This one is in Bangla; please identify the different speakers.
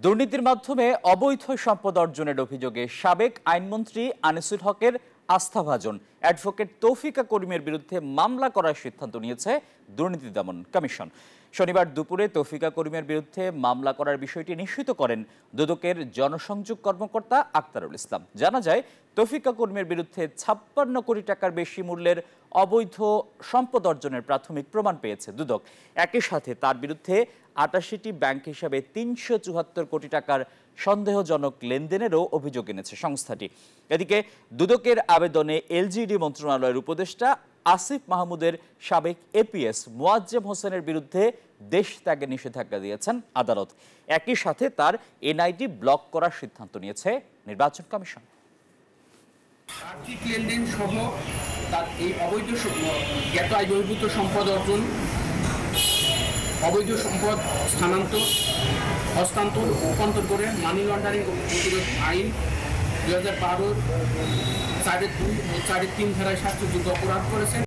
Speaker 1: দুর্নীতির মাধ্যমে অবৈধ সম্পদ অর্জনের অভিযোগে সাবেক আইনমন্ত্রী আনিসুল হকের আস্থাভাজন অ্যাডভোকেট তৌফিকা করিমের বিরুদ্ধে মামলা করার সিদ্ধান্ত নিয়েছে দুর্নীতি দমন কমিশন। শনিবার দুপুরে তৌফিকা করিমের বিরুদ্ধে মামলা করার বিষয়টি নিশ্চিত করেন দুদকের জনসংযোগ কর্মকর্তা আক্তারুল ইসলাম। জানা যায়, তৌফিকা করিমের বিরুদ্ধে 56 কোটি টাকার বেশি মূল্যের অবৈধ সম্পদ অর্জনের প্রাথমিক প্রমাণ পেয়েছে দুদক। একই সাথে তার বিরুদ্ধে ৮৮টি ব্যাংক হিসাবে ৩৭৪ কোটি টাকার সন্দেহজনক লেনদেনেরও অভিযোগ এনেছে সংস্থাটি। এদিকে দুদকের আবেদনে এলজিইডি মন্ত্রণালয়ের উপদেষ্টা আসিফ মাহমুদের সাবেক এপিএস মোয়াজ্জেম হোসেনের বিরুদ্ধে দেশ ত্যাগের নিষেধাজ্ঞা দিয়েছেন আদালত। একই সাথে তার এনআইডি ব্লক করার সিদ্ধান্ত নিয়েছে নির্বাচন কমিশন।
Speaker 2: আর্থিক লেনদেন সহ তার এই অবৈধ জ্ঞাত আয় বহির্ভূত সম্পদ অর্জন, অবৈধ সম্পদ হস্তান্তর রূপান্তর করে মানি লন্ডারিং প্রতিরোধ আইন 2012 4(2) ও 4(3) ধারায় শাস্তিযোগ্য অপরাধ করেছেন।